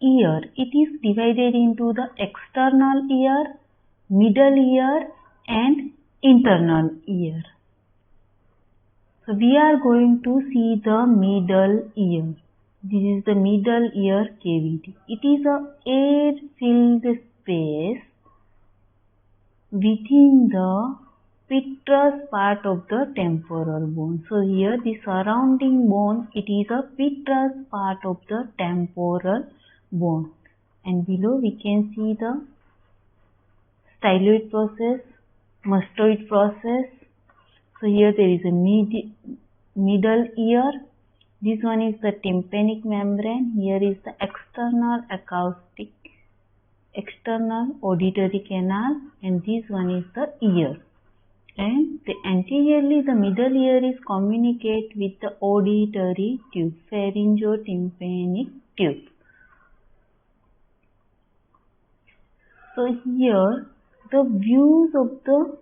ear, it is divided into the external ear, middle ear and internal ear. So we are going to see the middle ear. This is the middle ear cavity. It is a air-filled space within the petrous part of the temporal bone. So here the surrounding bone, it is a petrous part of the temporal bone. And below we can see the styloid process, mastoid process. So here there is a middle ear. This one is the tympanic membrane. Here is the external auditory canal, and this one is the ear. And anteriorly the middle ear is communicate with the auditory tube, pharyngotympanic tube. So here the views of the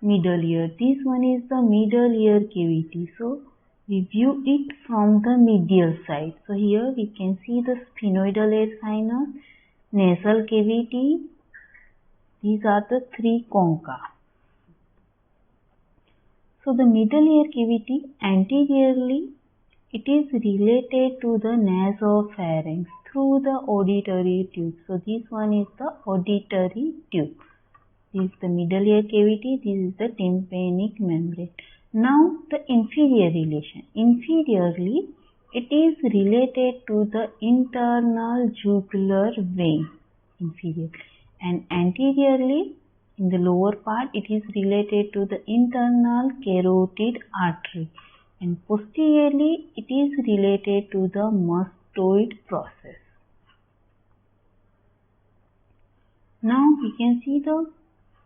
middle ear. This one is the middle ear cavity. So we view it from the medial side. So here we can see the sphenoidal air sinus, nasal cavity. These are the three concha. So the middle ear cavity, anteriorly it is related to the nasopharynx through the auditory tube. So this one is the auditory tube. This is the middle ear cavity. This is the tympanic membrane. Now the inferior relation. Inferiorly, it is related to the internal jugular vein. Inferior. And anteriorly, in the lower part, it is related to the internal carotid artery. And posteriorly, it is related to the mastoid process. Now we can see the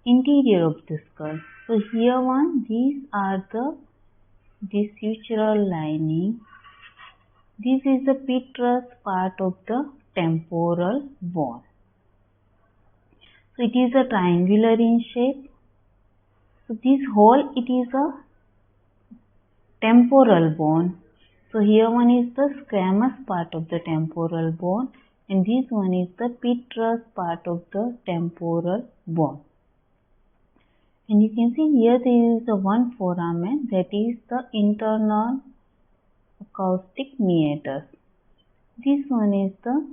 interior of the skull. So here these are this sutural lining. This is the petrous part of the temporal bone. So it is a triangular in shape. So this whole, it is a temporal bone. So here is the squamous part of the temporal bone, and this one is the petrous part of the temporal bone. And you can see here there is one foramen, that is the internal acoustic meatus. This one is the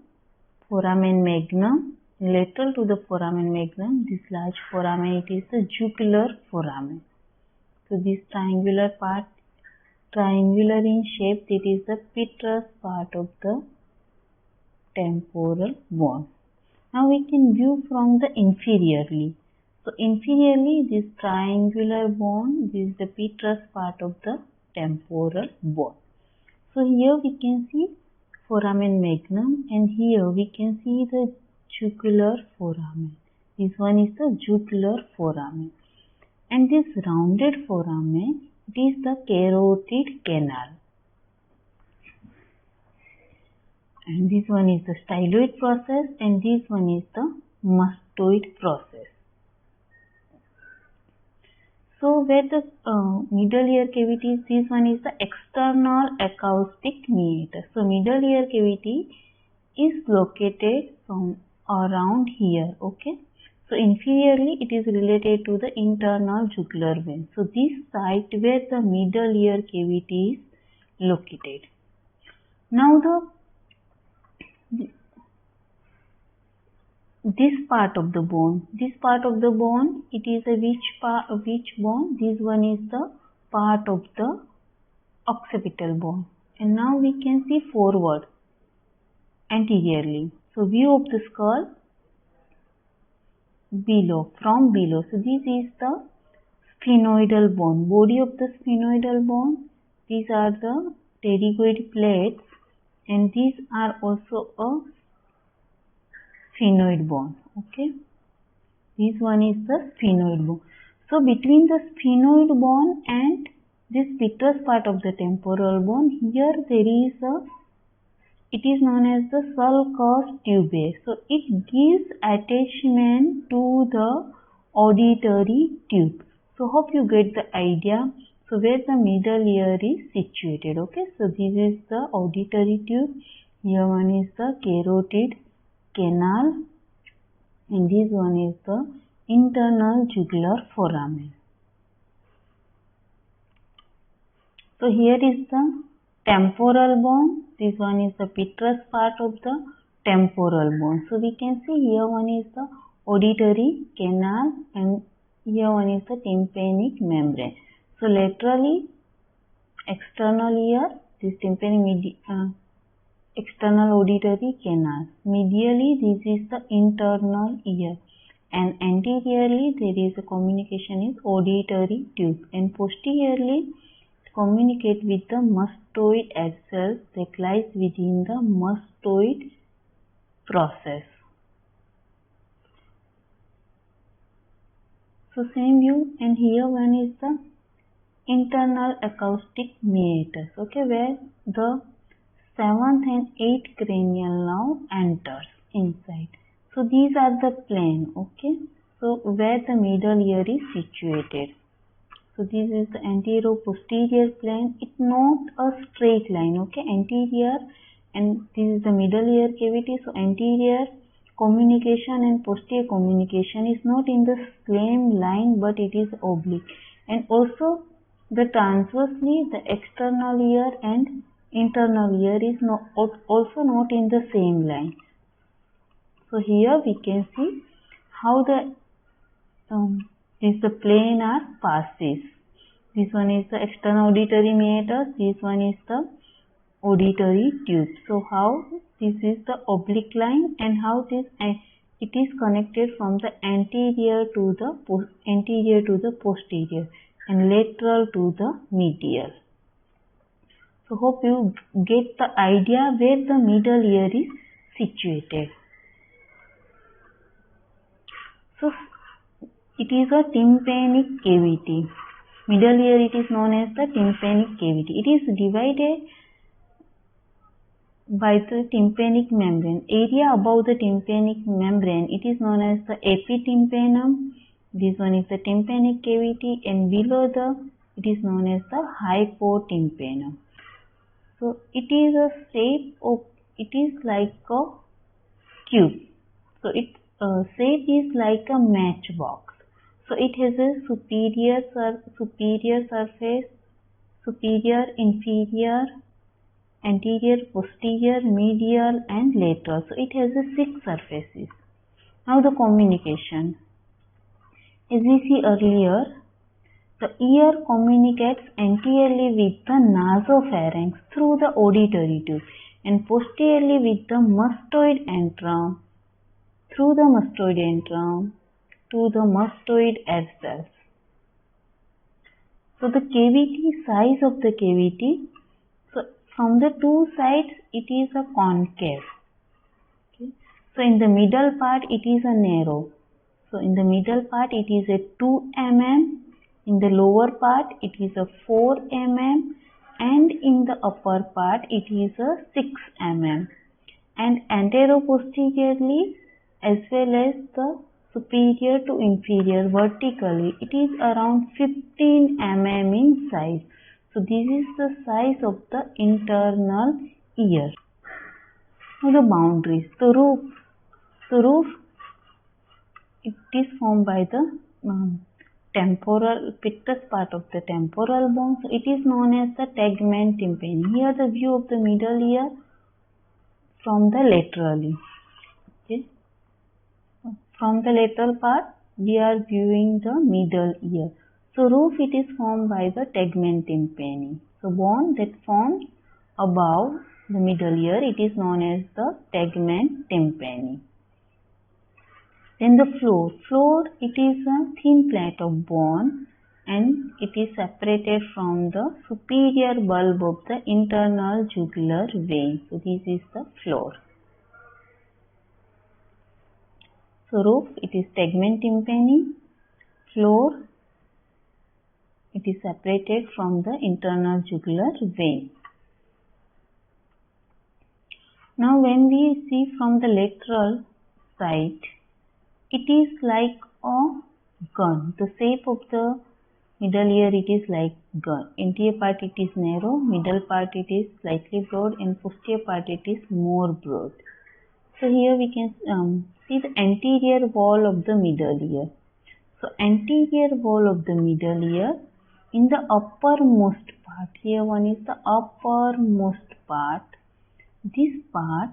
foramen magnum. Lateral to the foramen magnum, this large foramen, it is the jugular foramen. So this triangular part, triangular in shape, it is the petrous part of the temporal bone. Now we can view from the inferiorly. So inferiorly, this triangular bone, this is the petrous part of the temporal bone. So here we can see foramen magnum, and here we can see the jugular foramen. This one is the jugular foramen. And this rounded foramen, it is the carotid canal. And this one is the styloid process, and this one is the mastoid process. So where the middle ear cavity is, this one is the external acoustic meatus. So middle ear cavity is located from around here, okay. So inferiorly, it is related to the internal jugular vein. So this site where the middle ear cavity is located. Now this part of the bone, it is a which bone? This one is the part of the occipital bone. And now we can see forward, anteriorly. So view of the skull from below. So this is the sphenoidal bone, body of the sphenoidal bone. These are the pterygoid plates, and these are also a sphenoid bone, okay. This one is the sphenoid bone. So between the sphenoid bone and this petrous part of the temporal bone, here there is it is known as the sulcus tubae. So it gives attachment to the auditory tube. So hope you get the idea. So where the middle ear is situated, okay. So this is the auditory tube. Here one is the carotid canal, and this one is the internal jugular foramen. So here is the temporal bone. This one is the petrous part of the temporal bone. So we can see here one is the auditory canal and here one is the tympanic membrane. So laterally, external ear, this tympanic external auditory canal. Medially, this is the internal ear, and anteriorly there is a communication is auditory tube, and posteriorly communicate with the mastoid egg cells that lies within the mastoid process. So same view, and here one is the internal acoustic meatus, okay, where the 7th and 8th cranial nerve enters inside. So these are the plane, okay, so where the middle ear is situated. So this is the anterior-posterior plane. It's not a straight line, okay, anterior, and this is the middle ear cavity. So anterior communication and posterior communication is not in the same line, but it is oblique. And also the transversely, the external ear and internal ear is also not in the same line. So here we can see how the planar passes. This one is the external auditory meatus, this one is the auditory tube. So how this is the oblique line, and how this it is connected from the anterior to the posterior and lateral to the medial. So hope you get the idea where the middle ear is situated. So it is a tympanic cavity. Middle ear, it is known as the tympanic cavity. It is divided by the tympanic membrane. Area above the tympanic membrane, it is known as the epitympanum. This one is the tympanic cavity, and below it is known as the hypotympanum. So it is a shape of, it is like a cube. So its shape is like a matchbox. So it has a superior surface, superior, inferior, anterior, posterior, medial and lateral. So it has 6 surfaces. Now the communication. As we see earlier, the ear communicates anteriorly with the nasopharynx through the auditory tube and posteriorly with the mastoid antrum through the mastoid antrum to the mastoid egg cells. So the cavity, size of the cavity, so from the two sides it is a concave. Okay. So in the middle part it is a narrow. So in the middle part it is a 2 mm, in the lower part it is a 4 mm, and in the upper part it is a 6 mm. And anteroposteriorly as well as the superior to inferior vertically, it is around 15 mm in size. So this is the size of the internal ear. Now the boundaries. The roof, it is formed by the temporal petrous part of the temporal bone. So it is known as the tegmen tympani. Here the view of the middle ear from the laterally. Okay. From the lateral part we are viewing the middle ear. So roof, it is formed by the tegmen tympani. So bone that forms above the middle ear, it is known as the tegmen tympani. Then the floor, it is a thin plate of bone and it is separated from the superior bulb of the internal jugular vein. So this is the floor. So roof, it is tegmen tympani. Floor, it is separated from the internal jugular vein. Now when we see from the lateral side, it is like a gun. The shape of the middle ear, it is like gun. Anterior part it is narrow, middle part it is slightly broad, and posterior part it is more broad. So here we can see the anterior wall of the middle ear. So anterior wall of the middle ear, in the uppermost part, here one is the uppermost part. This part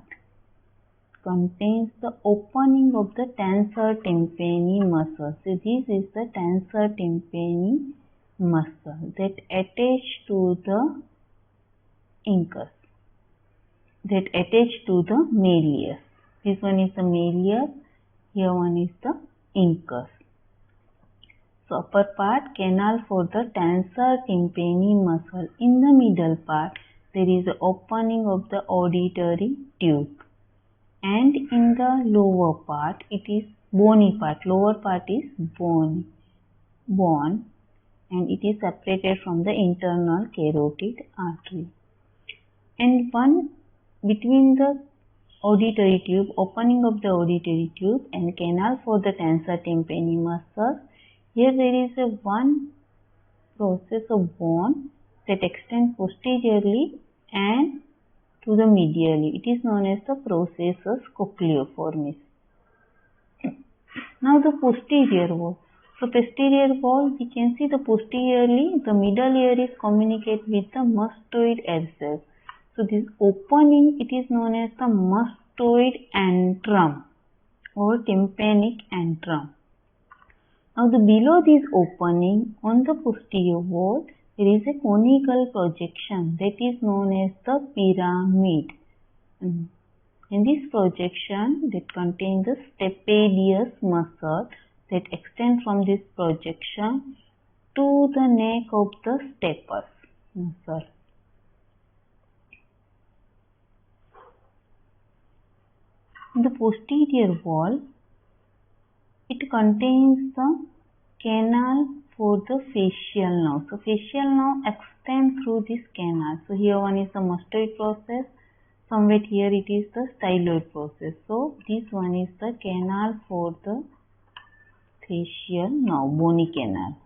contains the opening of the tensor tympani muscle. So this is the tensor tympani muscle that attach to the incus, that attach to the malleus. This one is the malleus, here one is the incus. So upper part, canal for the tensor tympani muscle. In the middle part, there is the opening of the auditory tube. And in the lower part, it is bony part. Lower part is bone, and it is separated from the internal carotid artery. And one between the auditory tube, opening of the auditory tube and canal for the tensor tympani muscle, here there is a one process of bone that extends posteriorly and to the medially. It is known as the processus cochleoformis. Now the posterior wall. So posterior wall, we can see the posteriorly, the middle ear is communicate with the mastoid air cells. So this opening, it is known as the mastoid antrum or tympanic antrum. Now below this opening on the posterior wall, there is a conical projection that is known as the pyramid. In this projection that contains the stapedius muscle that extends from this projection to the neck of the stapes muscle. In the posterior wall, it contains the canal for the facial nerve. So facial nerve extends through this canal. So here one is the mastoid process. Somewhere here it is the styloid process. So this one is the canal for the facial nerve, bony canal.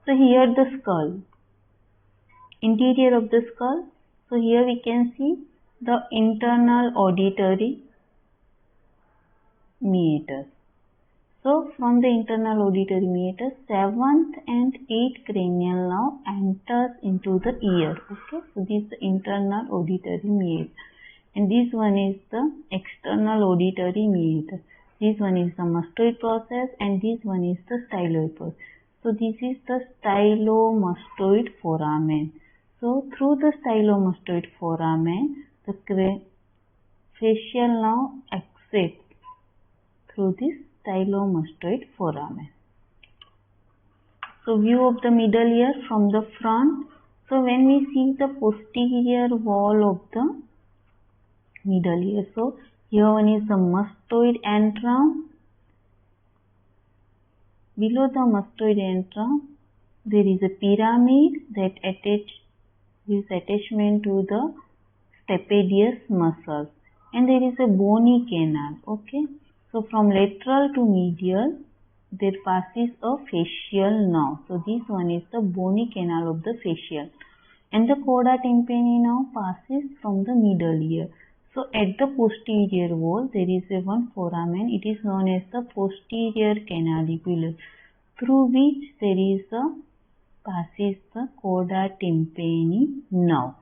So here the skull, interior of the skull. So here we can see the internal auditory meatus. So from the internal auditory meatus, 7th and 8th cranial nerve enters into the ear. Okay, so this is the internal auditory meatus, and this one is the external auditory meatus. This one is the mastoid process, and this one is the styloid process. So this is the stylomastoid foramen. So through the stylomastoid foramen, the facial nerve exits through this stylomastoid foramen. So view of the middle ear from the front. So when we see the posterior wall of the middle ear, so here one is the mastoid antrum. Below the mastoid antrum, there is a pyramid that is attachment to the stapedius muscles, and there is a bony canal. Okay, so from lateral to medial, there passes a facial nerve. So this one is the bony canal of the facial, and the coda tympani nerve passes from the middle ear. So at the posterior wall, there is a one foramen. It is known as the posterior canaliculus, through which there is a passes the coda tympani nerve.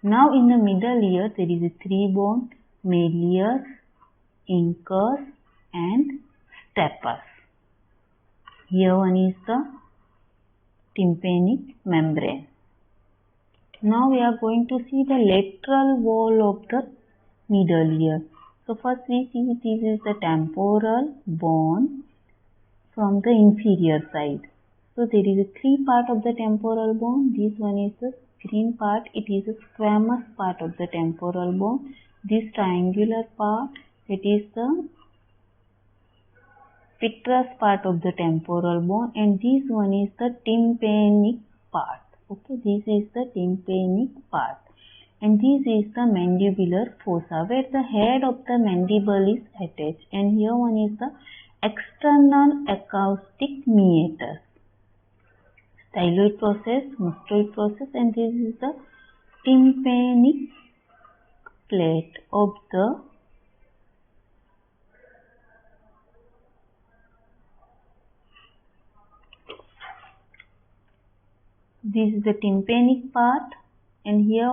Now in the middle ear, there is a three bone: malleus, incus, and stapes. Here one is the tympanic membrane. Now we are going to see the lateral wall of the middle ear. So first we see this is the temporal bone from the inferior side. So there is a three part of the temporal bone. This one is the green part. It is a squamous part of the temporal bone. This triangular part, it is the vitreous part of the temporal bone, and this one is the tympanic part. Okay, this is the tympanic part, and this is the mandibular fossa where the head of the mandible is attached, and here one is the external acoustic meatus, styloid process, mastoid process, and this is the tympanic plate of the This is the tympanic part, and here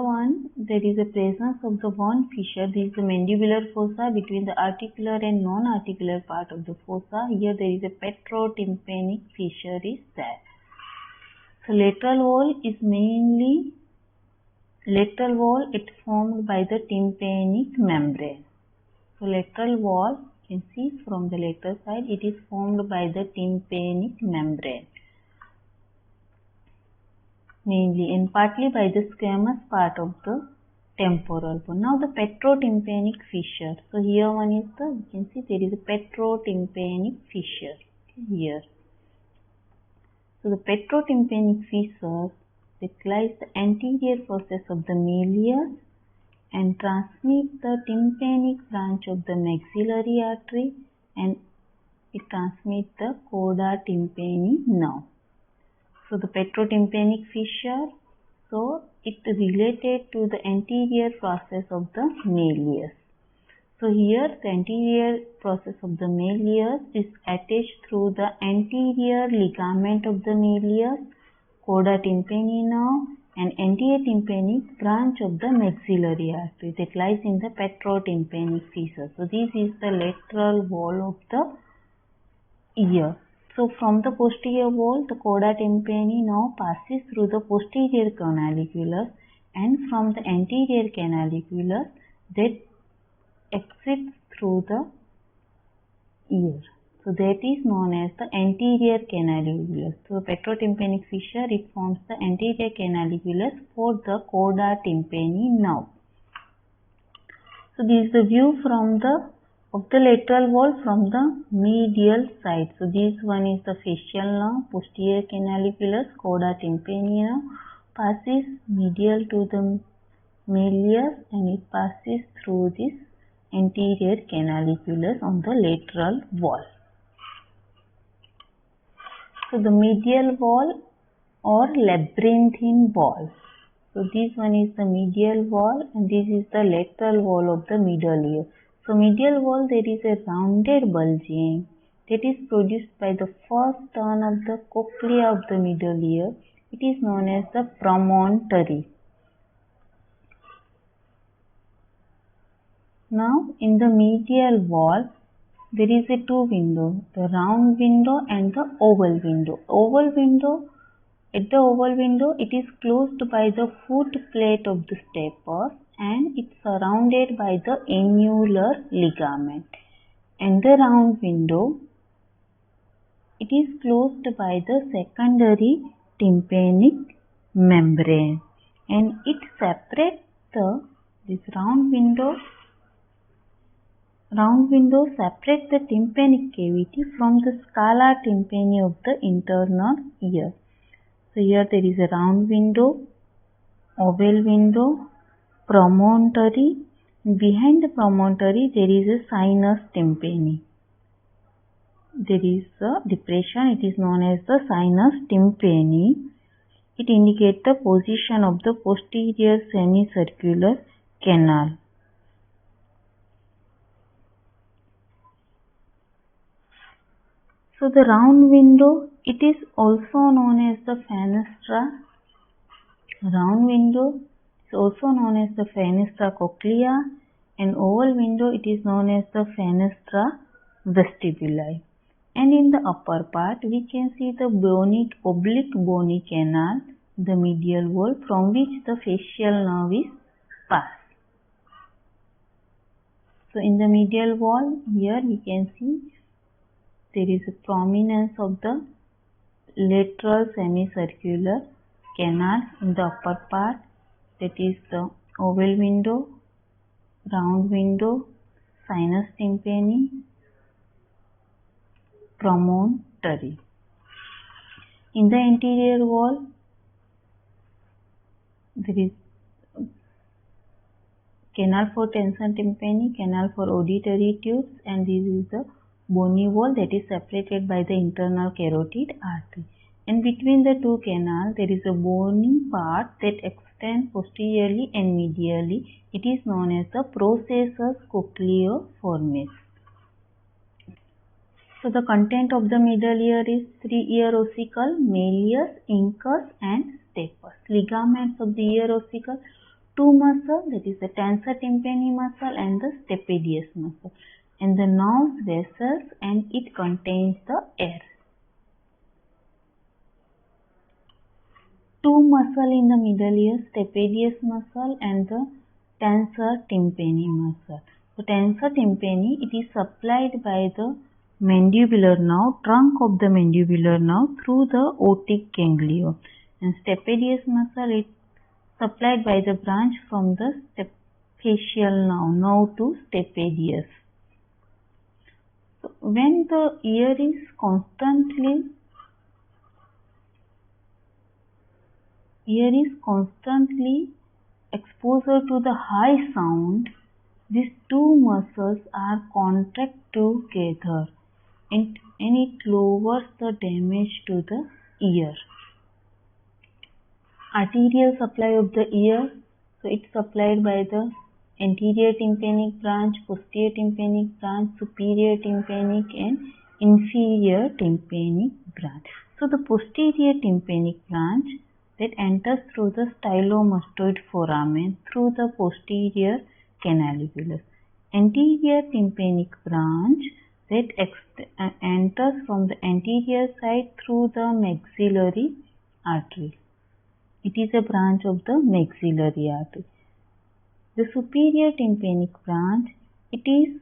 there is a presence of the one fissure. This is the mandibular fossa between the articular and non-articular part of the fossa. Here there is a petrotympanic fissure is there. So lateral wall is mainly it formed by the tympanic membrane. So lateral wall, you can see from the lateral side, it is formed by the tympanic membrane mainly, and partly by the squamous part of the temporal bone. Now the petrotympanic fissure. So here you can see there is a petrotympanic fissure here. So the petrotympanic fissure lies the anterior process of the malleus and transmits the tympanic branch of the maxillary artery, and it transmits the coda tympani nerve. So the petrotympanic fissure, so it related to the anterior process of the malleus. So here the anterior process of the malleus is attached through the anterior ligament of the malleus, coda tympani nerve, and anterior tympanic branch of the maxillary artery that lies in the petrotympanic fissure. So this is the lateral wall of the ear. So from the posterior wall, the coda tympani now passes through the posterior canaliculus, and from the anterior canaliculus that exits through the ear. So that is known as the anterior canaliculus. So petrotympanic fissure, it forms the anterior canaliculus for the coda tympani nerve. So this is the view from of the lateral wall from the medial side. So this one is the facial nerve, posterior canaliculus, coda tympani nerve, passes medial to the malleus, and it passes through this anterior canaliculus on the lateral wall. So the medial wall or labyrinthine wall. So this one is the medial wall, and this is the lateral wall of the middle ear. So medial wall, there is a rounded bulging that is produced by the first turn of the cochlea of the middle ear. It is known as the promontory. Now in the medial wall, there is a two windows, the round window and the oval window. At the oval window, it is closed by the foot plate of the stapes, and it's surrounded by the annular ligament. And the round window, it is closed by the secondary tympanic membrane, and it separates this round window separates the tympanic cavity from the scala tympani of the internal ear. So here there is a round window, oval window, promontory. Behind the promontory there is a sinus tympani. There is a depression, it is known as the sinus tympani. It indicates the position of the posterior semicircular canal. So the round window, it is also known as the fenestra. Round window is also known as the fenestra cochlea, and oval window, it is known as the fenestra vestibuli. And in the upper part, we can see the oblique bony canal, the medial wall, from which the facial nerve is passed. So in the medial wall, here we can see there is a prominence of the lateral semicircular canal in the upper part, that is the oval window, round window, sinus tympani, promontory. In the anterior wall, there is canal for tensor tympani, canal for auditory tubes, and this is the bony wall that is separated by the internal carotid artery. And between the two canals, there is a bony part that extends posteriorly and medially. It is known as the processus cochleoformis. So the content of the middle ear is three ear ossicle, malleus, incus, and stapes. Ligaments of the ear ossicle, two muscles, that is the tensor tympani muscle and the stapedius muscle, and the nerve vessels, and it contains the air. Two muscles in the middle ear, stapedius muscle and the tensor tympani muscle. So tensor tympani, it is supplied by the mandibular nerve, trunk of the mandibular nerve through the otic ganglion, and stapedius muscle is supplied by the branch from the facial nerve to stapedius. So when the ear is constantly exposed to the high sound, these two muscles are contract together, and it lowers the damage to the ear. Arterial supply of the ear, so it's supplied by the anterior tympanic branch, posterior tympanic branch, superior tympanic and inferior tympanic branch. So the posterior tympanic branch that enters through the stylomastoid foramen through the posterior canaliculus. Anterior tympanic branch that enters from the anterior side through the maxillary artery. It is a branch of the maxillary artery. The superior tympanic branch, it is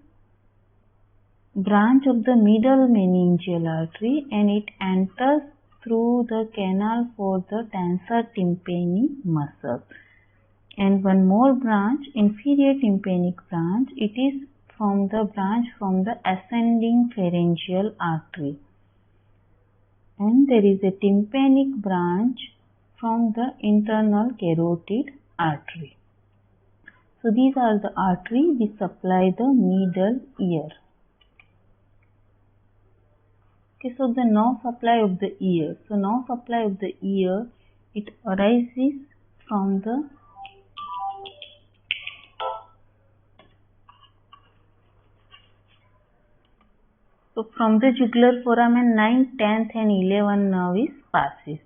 branch of the middle meningeal artery, and it enters through the canal for the tensor tympani muscle. And one more branch, inferior tympanic branch, it is from the branch from the ascending pharyngeal artery. And there is a tympanic branch from the internal carotid artery. So these are the arteries which supply the middle ear. Okay, so the nerve supply of the ear. So nerve supply of the ear, it arises from the jugular foramen, 9th, 10th and 11th nerve passes.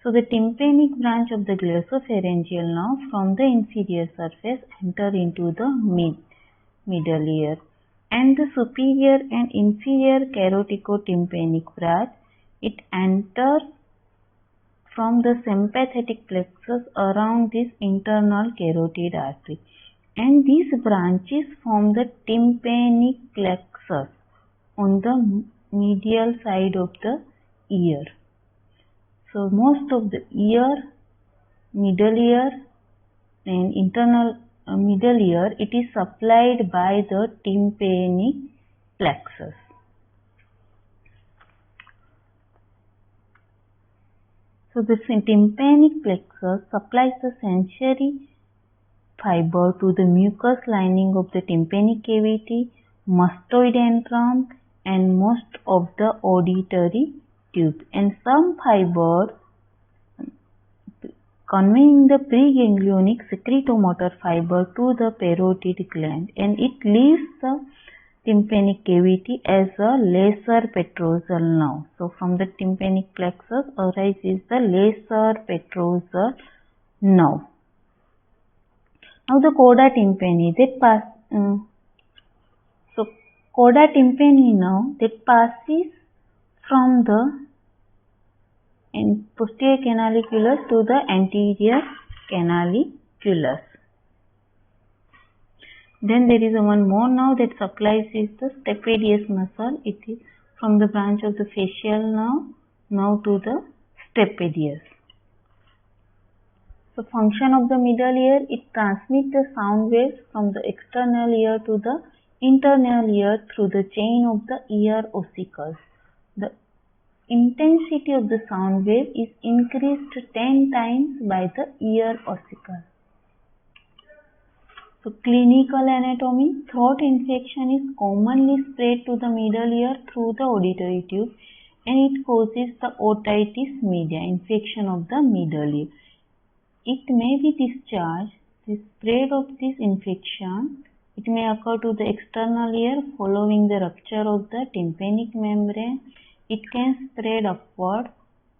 So the tympanic branch of the glossopharyngeal nerve from the inferior surface enter into the middle ear, and the superior and inferior caroticotympanic branch, it enters from the sympathetic plexus around this internal carotid artery, and these branches form the tympanic plexus on the medial side of the ear. So most of the ear, middle ear and internal middle ear, it is supplied by the tympanic plexus. So the tympanic plexus supplies the sensory fiber to the mucous lining of the tympanic cavity, mastoid entrance, and most of the auditory tube, and some fiber conveying the preganglionic secretomotor fiber to the parotid gland, and it leaves the tympanic cavity as a lesser petrosal nerve. So from the tympanic plexus arises the lesser petrosal nerve. Now the coda tympani that coda tympani nerve that passes from the posterior canaliculus to the anterior canaliculus. Then there is one more nerve that supplies is the stapedius muscle. It is from the branch of the facial nerve to the stapedius. So function of the middle ear, it transmits the sound waves from the external ear to the internal ear through the chain of the ear ossicles. The intensity of the sound wave is increased 10 times by the ear ossicle. So clinical anatomy, throat infection is commonly spread to the middle ear through the auditory tube, and it causes the otitis media, infection of the middle ear. It may be discharged. The spread of this infection, it may occur to the external ear following the rupture of the tympanic membrane. It can spread upward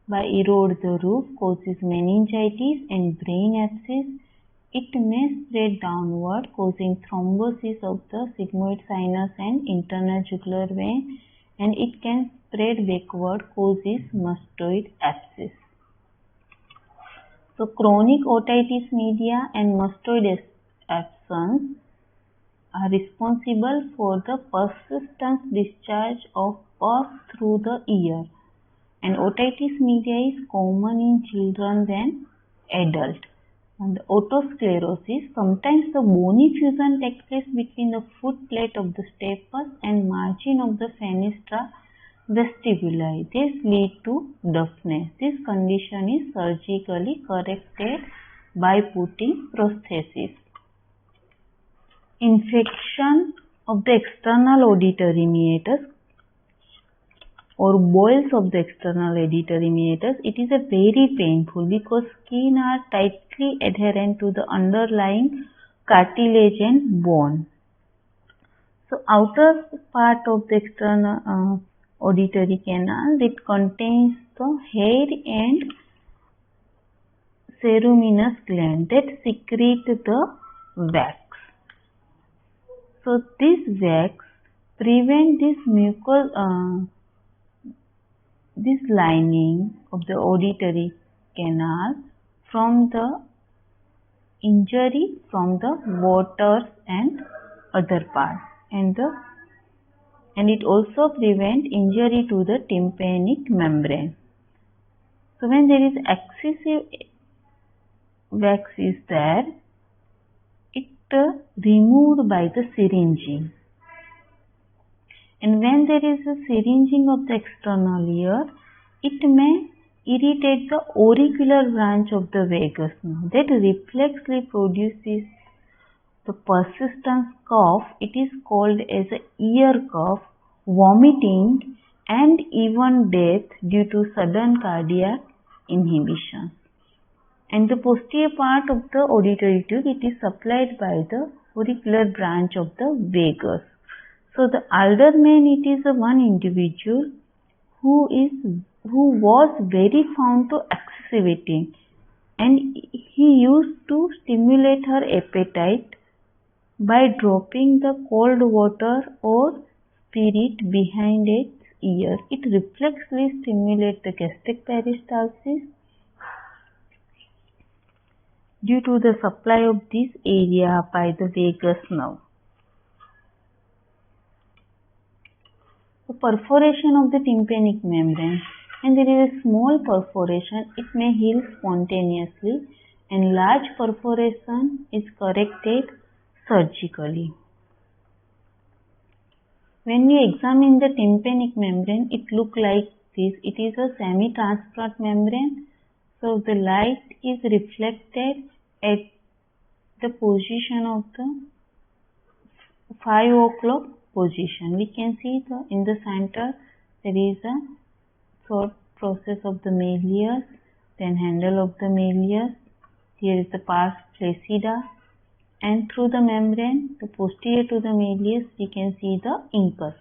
by erode the roof, causes meningitis and brain abscess. It may spread downward, causing thrombosis of the sigmoid sinus and internal jugular vein, and it can spread backward, causes mastoid abscess. So chronic otitis media and mastoid abscess are responsible for the persistent discharge of pus through the ear, and otitis media is common in children than adults. And the otosclerosis, sometimes the bony fusion takes place between the foot plate of the stapes and margin of the fenestra vestibuli. This leads to deafness. This condition is surgically corrected by putting prosthesis. Infection of the external auditory meatus or boils of the external auditory meatus, it is a very painful because skin are tightly adherent to the underlying cartilage and bone. So outer part of the external auditory canal, it contains the hair and ceruminous gland that secrete the wax. So this wax prevent this mucous this lining of the auditory canal from the injury from the waters and other parts, and it also prevent injury to the tympanic membrane. So when there is excessive wax is there, it removed by the syringing. And when there is a syringing of the external ear, it may irritate the auricular branch of the vagus nerve that reflexly produces the persistent cough. It is called as a ear cough, vomiting, and even death due to sudden cardiac inhibition. And the posterior part of the auditory tube, it is supplied by the auricular branch of the vagus. So the alderman, it is one individual who was very fond to excavating, and he used to stimulate her appetite by dropping the cold water or spirit behind its ear. It reflexly stimulates the gastric peristalsis due to the supply of this area by the vagus nerve. The perforation of the tympanic membrane, and there is a small perforation, it may heal spontaneously, and large perforation is corrected surgically. When we examine the tympanic membrane, it looks like this. It is a semi-transparent membrane, so the light is reflected at the position of the 5 o'clock position. We can see in the center there is a thought process of the malleus, then handle of the malleus. Here is the pars flaccida, and through the membrane, the posterior to the malleus, we can see the incus.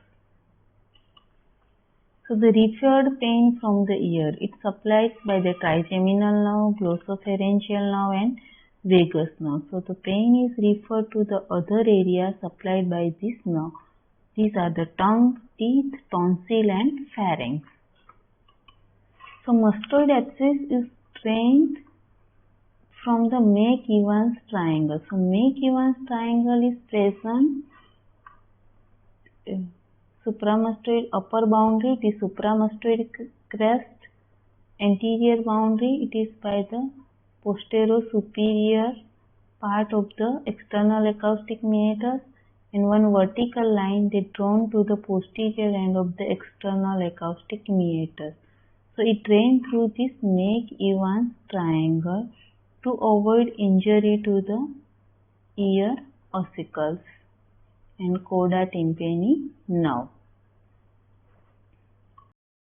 So the referred pain from the ear, it supplied by the trigeminal nerve, glossopharyngeal nerve, and vagus nerve. So the pain is referred to the other area supplied by this nerve. These are the tongue, teeth, tonsil, and pharynx. So mastoid abscess is drained from the Mac-Evans triangle. So Mac-Evans triangle is present supramastoid upper boundary, the supramastoid crest, anterior boundary, it is by the posterior-superior part of the external acoustic meatus, and one vertical line that drawn to the posterior end of the external acoustic meatus. So it drains through this Mac-Evans triangle to avoid injury to the ear ossicles and coda tympani nerve.